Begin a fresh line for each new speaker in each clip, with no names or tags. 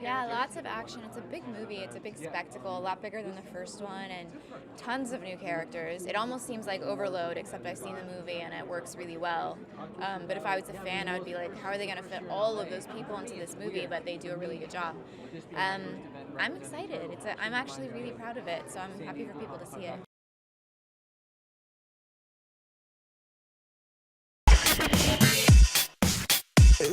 Yeah, lots of action. It's a big movie. It's a big spectacle, a lot bigger than the first one, and tons of new characters. It almost seems like overload, except I've seen the movie and it works really well. But if I was a fan, I would be like, how are they going to fit all of those people into this movie? But they do a really good job. Um, I'm excited. I'm actually really proud of it, so I'm happy for people to see it.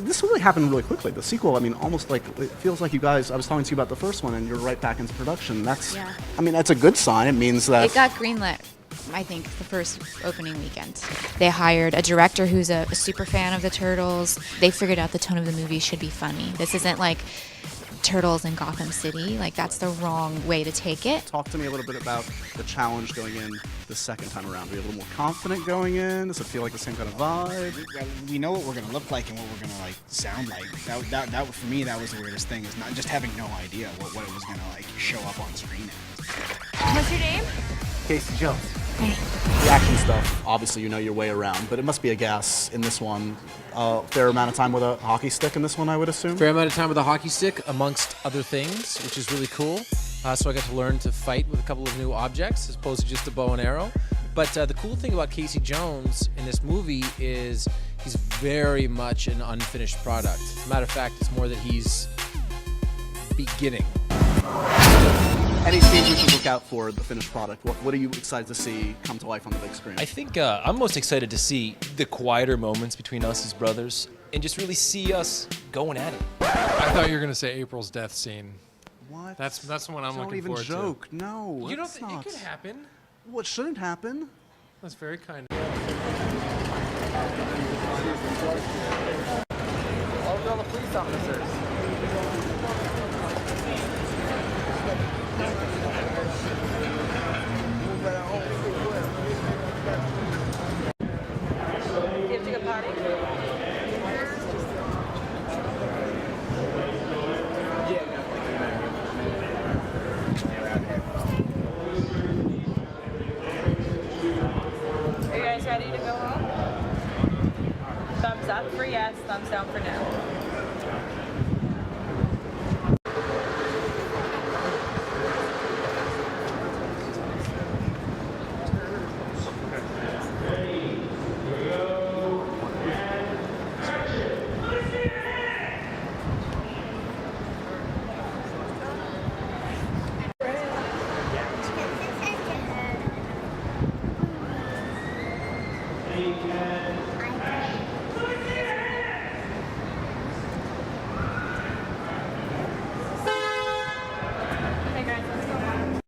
This really happened really quickly. The sequel, I mean, almost like it feels like you guys. I was talking to you about the first one, and you're right back into production.
Yeah.
I mean, that's a good sign. It means that
It got greenlit, I think, the first opening weekend. They hired a director who's a super fan of the Turtles. They figured out the tone of the movie should be funny. This isn't like Turtles in Gotham City. Like, that's the wrong way to take it.
Talk to me a little bit about the challenge going in the second time around. Are you a little more confident going in? Does it feel like the same kind of vibe?
We know what we're gonna look like and what we're gonna like sound like. That for me, that was the weirdest thing, is not just having no idea what it was gonna like show up on screen as.
What's your name?
Casey Jones.
Hey.
The action stuff, obviously you know your way around, but it must be a gas in this one. Fair amount of time with a hockey stick in this one, I would assume?
Fair amount of time with a hockey stick, amongst other things, which is really cool. So I got to learn to fight with a couple of new objects, as opposed to just a bow and arrow. But the cool thing about Casey Jones in this movie is he's very much an unfinished product. As a matter of fact, it's more that he's beginning.
Any scenes we should look out for the finished product? What are you excited to see come to life on the big screen?
I think I'm most excited to see the quieter moments between us as brothers and just really see us going at it.
I thought you were going to say April's death scene.
What?
That's the one I'm looking forward to.
Don't even joke. No,
You don't
it's
think
not.
it could happen?
What shouldn't happen?
That's very kind.
All the police officers. Do you have to go potty? Are you guys ready to go home? Thumbs up for yes, thumbs down for no. Hey guys, let's go home.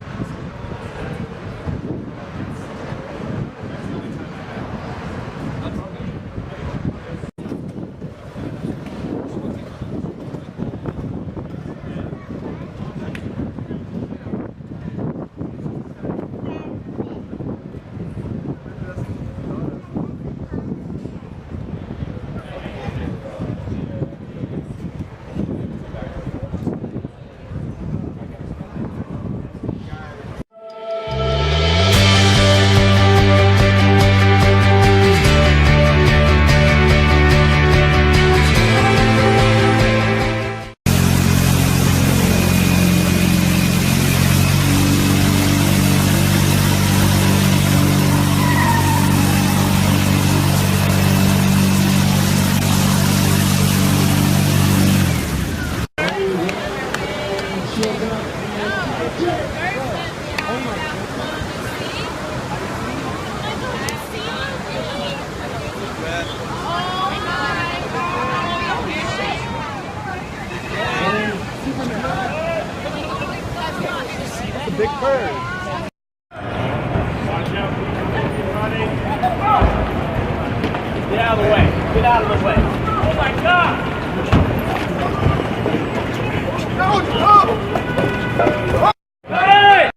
Big bird.
Get out of the way. Get out of the way. Oh my God! Hey!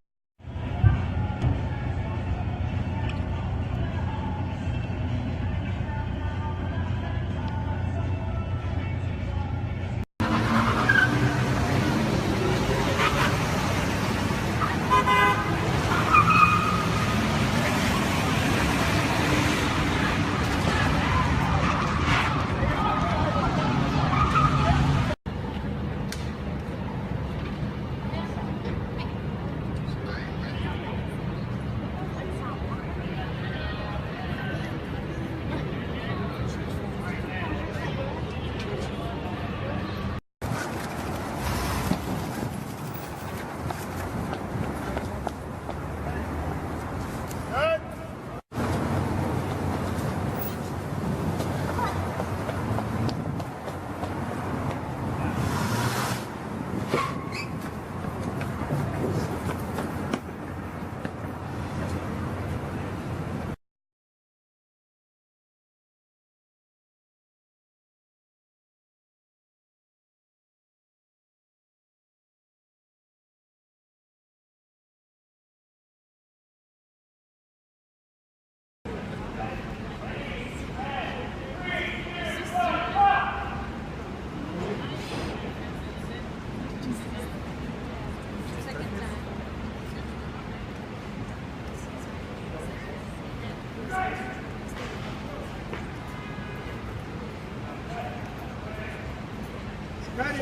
Yeah,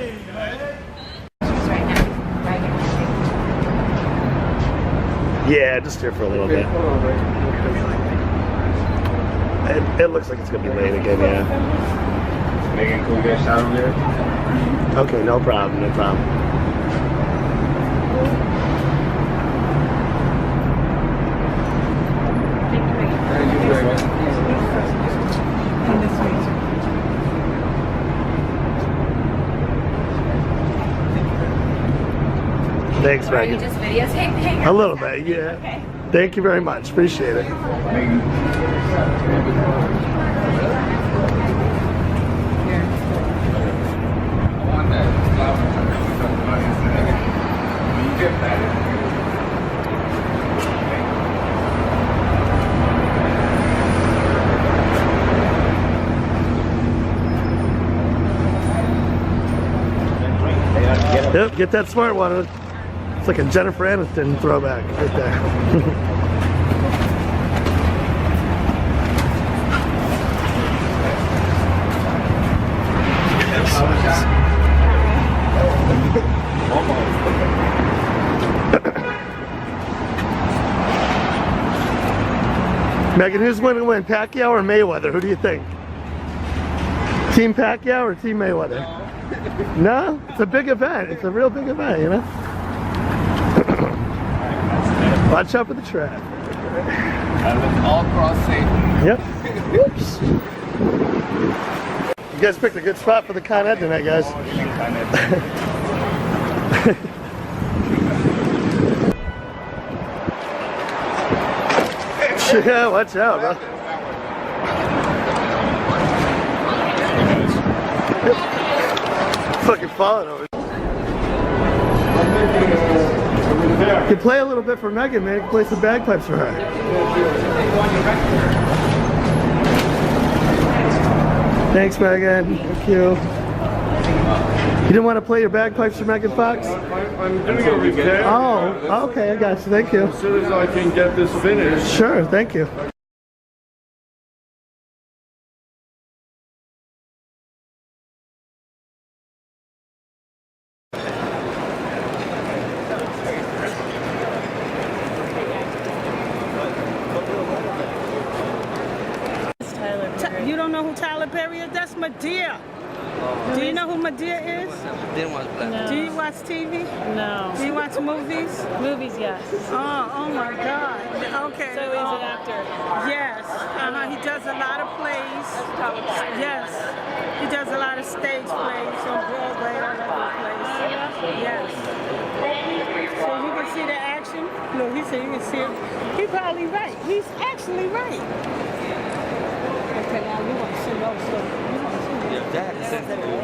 just here for a little bit. It looks like it's gonna be late again, yeah.
Megan, can we get a shot over there?
Okay, no problem, no problem. Thanks,
Are you
Megan.
just videotaping?
A little bit, yeah.
Okay.
Thank you very much. Appreciate it. Yep, get that smart one. It's like a Jennifer Aniston throwback right there. Megan, who's going to win, Pacquiao or Mayweather? Who do you think? Team Pacquiao or Team Mayweather? No? It's a big event. It's a real big event, you know? Watch out for the trap.
All cross safe.
Yep. Whoops. You guys picked a good spot for the Con Ed tonight, guys. Yeah, watch out, bro. Fucking falling over. You can play a little bit for Megan, man. You can play some bagpipes for her. Thanks, Megan. Thank you. You didn't want to play your bagpipes for Megan Fox?
I'm doing a repair.
Oh, okay, I got you. Thank you.
As soon as I can get this finished.
Sure, thank you.
You don't know who Tyler Perry is? That's Madea. Do you know who Madea is?
Didn't watch Black.
No. Do you watch TV?
No.
Do you watch movies?
Movies, yes.
Oh my God. Okay.
So he's an actor.
Yes. He does a lot of plays. Yes. He does a lot of stage plays on Broadway, all over the place. Yes. So you can see the action. Look, he said you can see it. He's probably right. He's actually right. Okay, now you want to see those. So you want to see those.
Your dad is sensitive.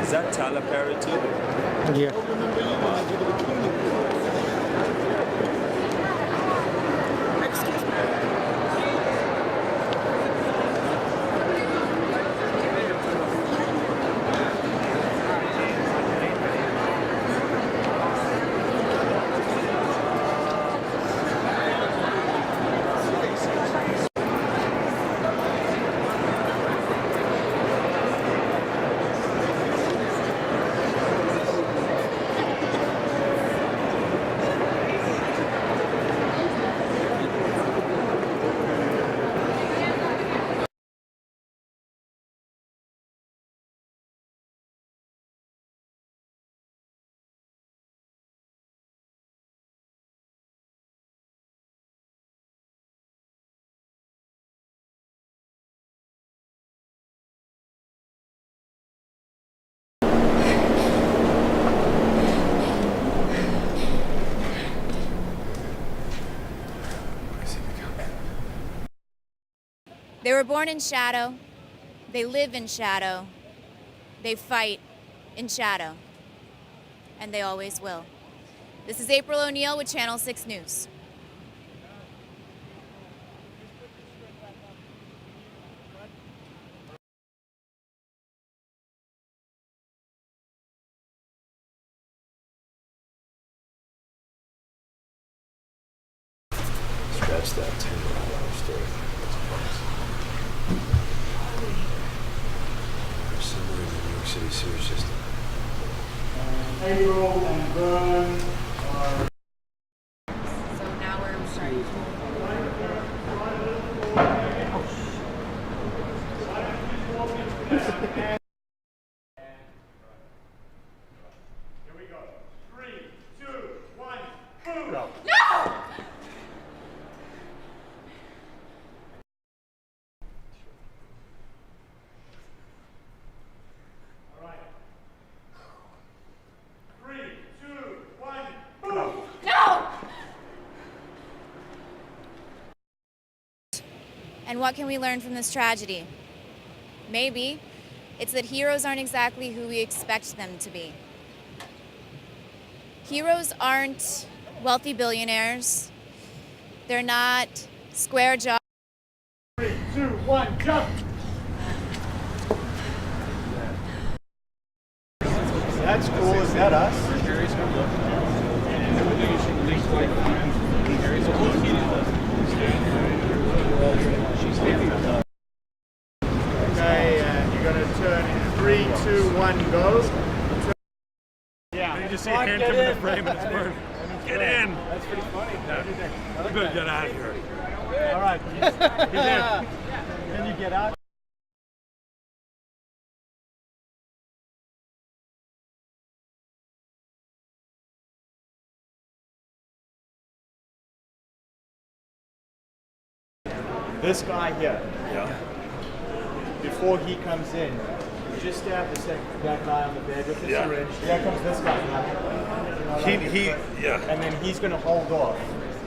Is that Tyler Perry too?
Yeah.
They were born in shadow. They live in shadow. They fight in shadow. And they always will. This is April O'Neil with Channel 6 News.
Scratch that $10 story. Somewhere in the New York City sewer system.
April and Vern are...
So now we're starting.
Here we go. 3, 2, 1, boom! Go.
No!
All right. 3, 2, 1, boom!
No! And what can we learn from this tragedy? Maybe it's that heroes aren't exactly who we expect them to be. Heroes aren't wealthy billionaires. They're not square jobs.
3, 2, 1, jump!
That's cool. Is that us? Okay, and you're going to turn in 3, 2, 1, go.
Yeah. You just see a hand come in the frame and it's burned. Get in! That's pretty funny. You better get out of here. All right. He's in. Can you get out?
This guy here. Yeah. Before he comes in, just stab that guy on the bed with the syringe. Here comes this guy. And then he's gonna hold off,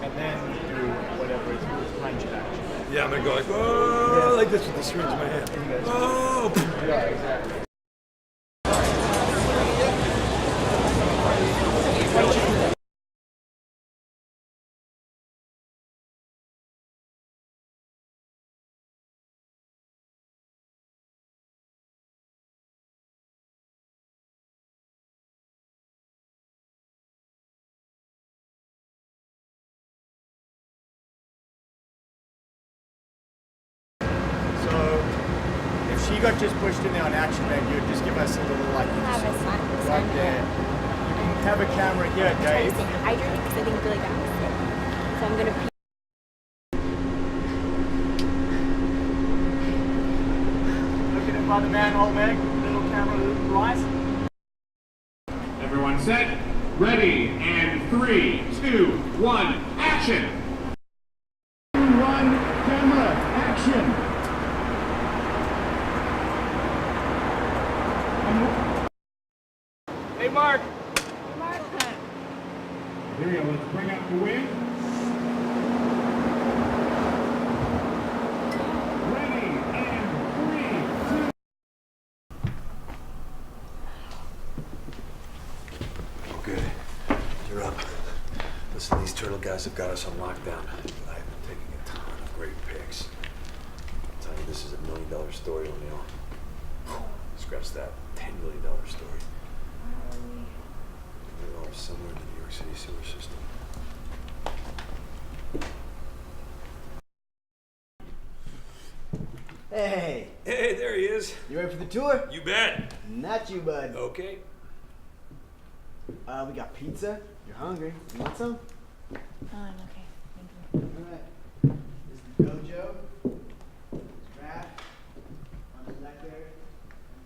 and then do whatever his punch action.
Yeah, I'm gonna go like, oh, like this with the syringe in my hand. Oh!
Yeah, exactly. She got just pushed in there on action, man. You just give us a little like.
Have a sun.
Right there. You can have a camera here, Dave.
Hydrate because I think really got So I'm gonna.
Looking in by the manhole, Meg. Little camera, rise.
Everyone set, ready, and 3, 2, 1, action! 2, 1, camera, action!
Hey, Mark.
Here we go, let's bring up the wing. Ready, and 3, 2...
Listen, these turtle guys have got us on lockdown. I've been taking a ton of great pics. I'm telling you, this is $1 million story, O'Neill. Scratch that. $10 million story. We are somewhere in the New York City sewer system.
Hey.
Hey, there he is.
You ready for the tour?
You bet.
Not you, bud.
Okay.
We got pizza. You're hungry. You want some?
Oh, I'm okay. Thank you.
All right. This is the dojo. Draft. On the left there.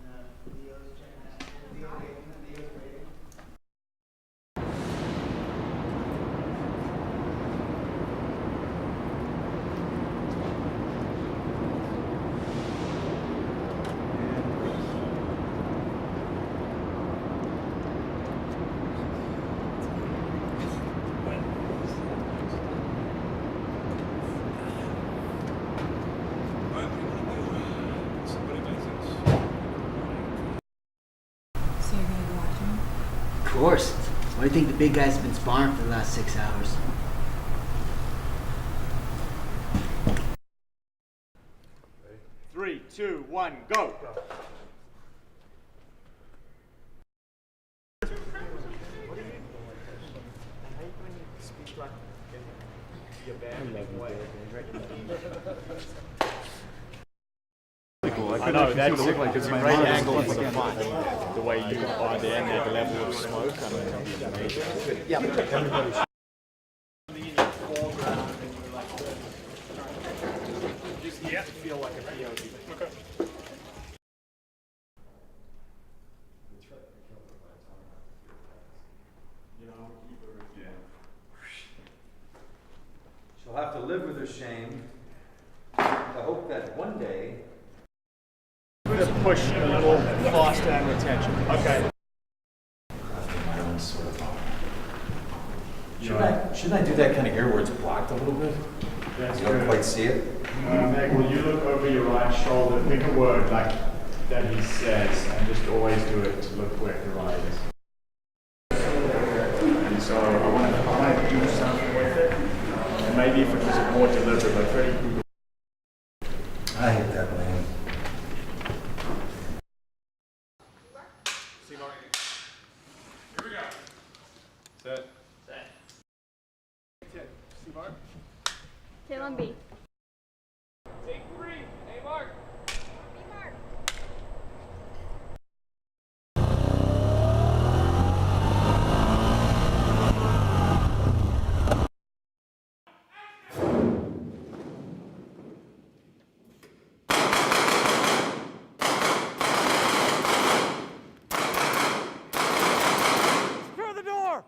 And Leo's checking out. Leo's waiting.
So you're gonna go watch him?
Of course. Why do you think the big guys have been sparring for the last 6 hours?
Three, two, one, go. I know, that's look like it's a great angle for the fun. The way you are there and that level of smoke, I mean, it'll be amazing. Yeah, everybody should. Yeah, feel like a POV. Okay.
She'll have to live with her shame. I hope that one day.
I'm going to push a little faster and retention. Okay.
Shouldn't I do that kind of here where it's blocked a little bit?
That's
You don't
good.
quite see it?
Meg, will you look over your right shoulder, pick a word like that he says, and just always do it to look where your eye is. And so I want to do something with it, and maybe if it was more deliberate, like Freddie.
I hate that man.
See, Mark. Here we go. Set. See, Mark.
Tail on B.
Take 3. Hey, Mark. Secure the door.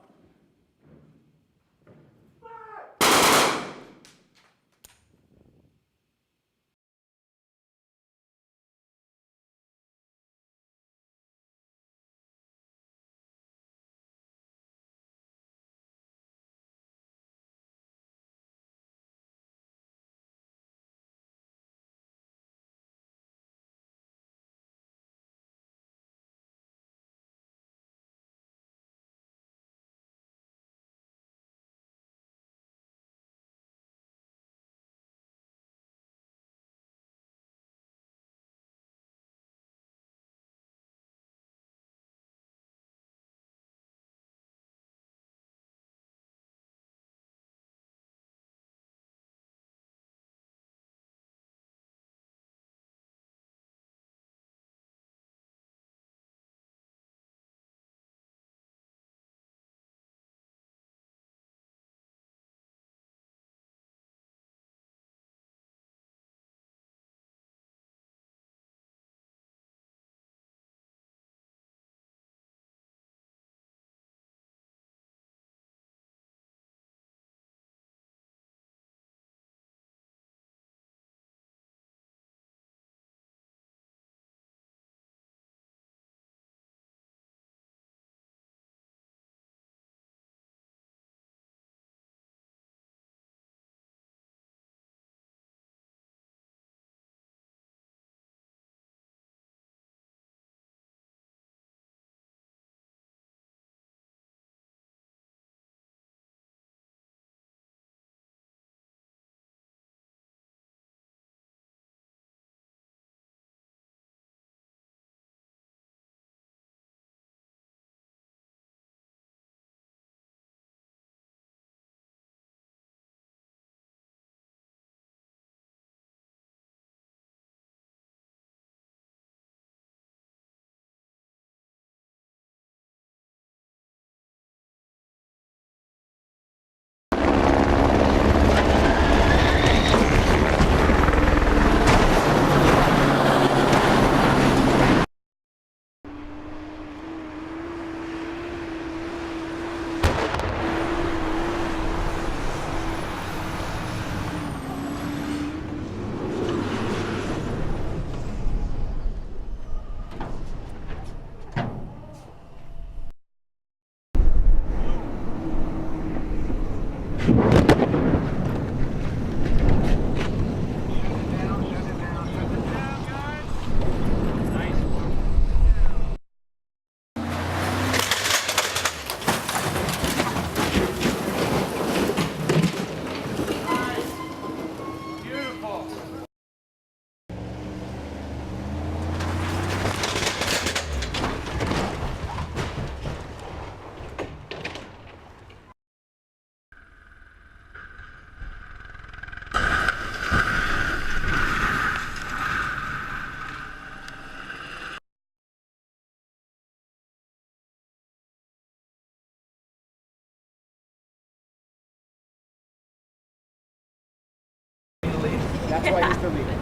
That's why he's the leader.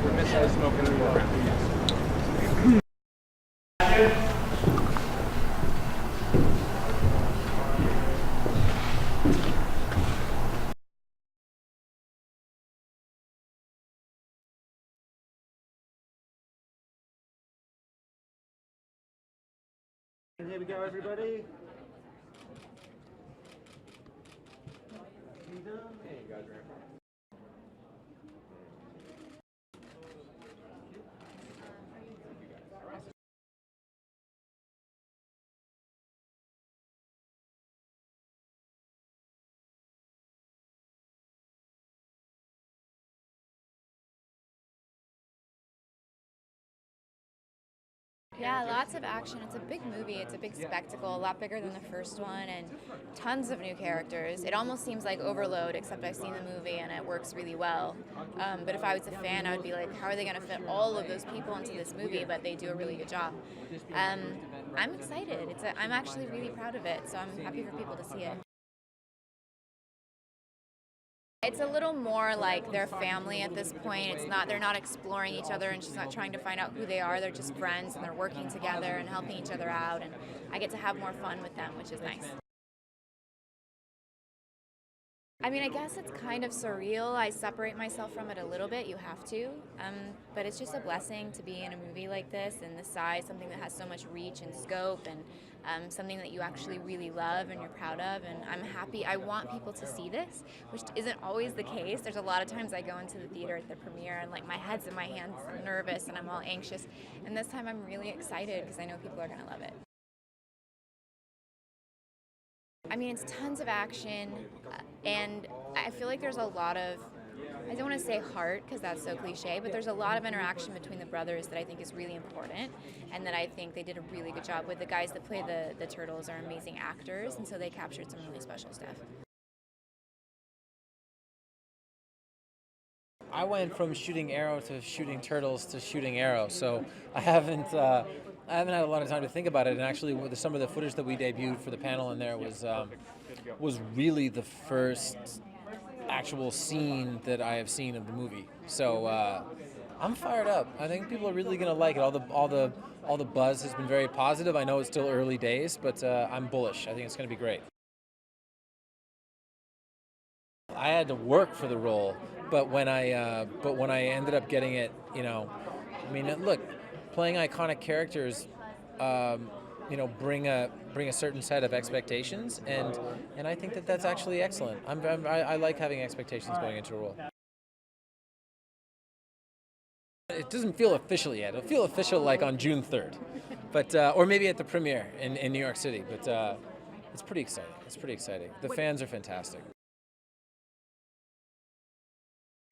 We're missing smoking in the water.
Here we go, everybody.
Yeah, lots of action. It's a big movie. It's a big spectacle, a lot bigger than the first one, and tons of new characters. It almost seems like overload, except I've seen the movie and it works really well. But if I was a fan, I would be like, how are they going to fit all of those people into this movie? But they do a really good job. I'm excited. I'm actually really proud of it, so I'm happy for people to see it. It's a little more like their family at this point. They're not exploring each other, and she's not trying to find out who they are. They're just friends, and they're working together and helping each other out, and I get to have more fun with them, which is nice. I mean, I guess it's kind of surreal. I separate myself from it a little bit. You have to. But it's just a blessing to be in a movie like this and this size, something that has so much reach and scope, and something that you actually really love and you're proud of. And I'm happy. I want people to see this, which isn't always the case. There's a lot of times I go into the theater at the premiere and like my head's in my hands, I'm nervous and I'm all anxious. And this time I'm really excited because I know people are going to love it. I mean, it's tons of action, and I feel like there's a lot of, I don't want to say heart because that's so cliche, but there's a lot of interaction between the brothers that I think is really important, and that I think they did a really good job with. The guys that play the turtles are amazing actors, and so they captured some really special stuff.
I went from shooting Arrow to shooting turtles to shooting Arrow, so I haven't had a lot of time to think about it. And actually, some of the footage that we debuted for the panel in there was really the first actual scene that I have seen of the movie. So I'm fired up. I think people are really going to like it. All the buzz has been very positive. I know it's still early days, but I'm bullish. I think it's going to be great. I had to work for the role, but when I ended up getting it, I mean, look, playing iconic characters, bring a certain set of expectations, and I think that's actually excellent. I like having expectations going into a role. It doesn't feel official yet. It'll feel official like on June 3rd, but or maybe at the premiere in New York City. But it's pretty exciting. It's pretty exciting. The fans are fantastic.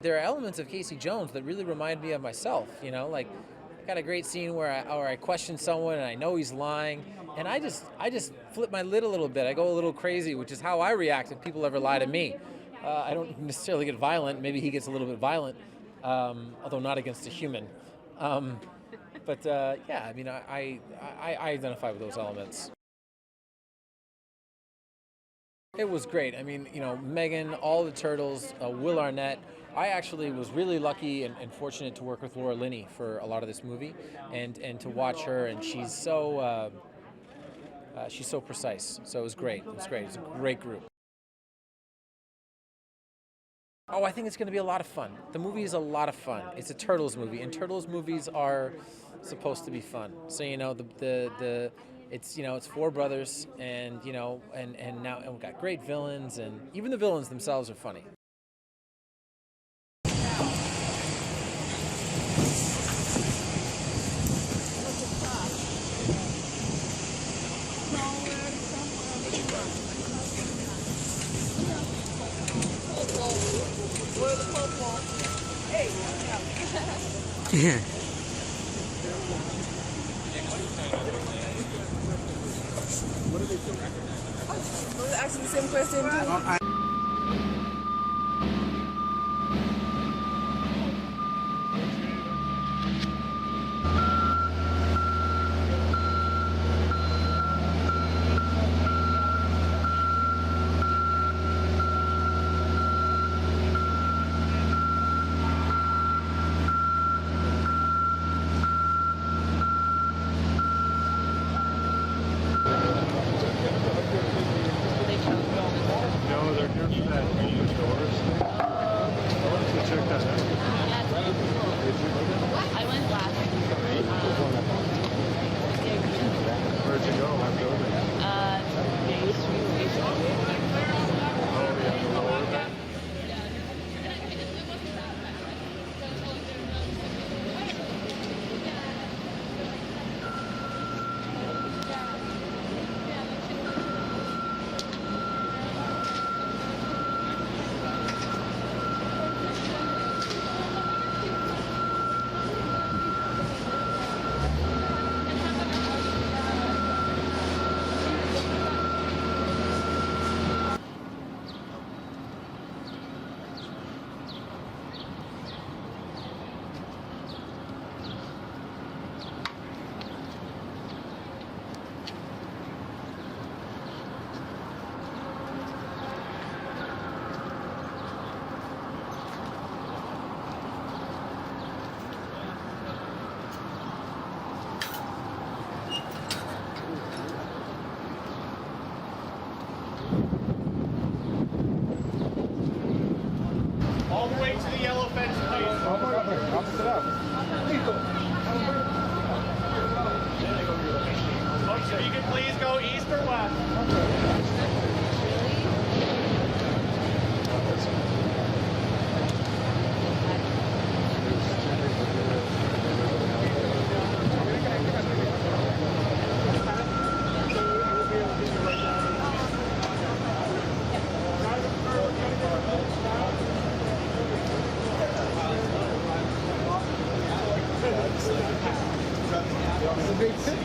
There are elements of Casey Jones that really remind me of myself, like I got a great scene where I question someone and I know he's lying, and I just flip my lid a little bit. I go a little crazy, which is how I react if people ever lie to me. I don't necessarily get violent. Maybe he gets a little bit violent, although not against a human. But yeah, I mean, I identify with those elements. It was great. I mean, Megan, all the turtles, Will Arnett. I actually was really lucky and fortunate to work with Laura Linney for a lot of this movie, and to watch her, and she's so precise. So it was great. It was great. It's a great group. Oh, I think it's going to be a lot of fun. The movie is a lot of fun. It's a Turtles movie, and Turtles movies are supposed to be fun. So the it's it's four brothers, and and now we've got great villains, and even the villains themselves are funny.
Yeah.
I was asking the same question too.
No, they're here for that open doors thing. I wanted to check that out.
I went last.
Where'd you go? What building?
Main Street Station.
Oh, yeah, the lower bit.
All the way to the yellow fence, please. Folks, if you could please go east or west.
It's a great city.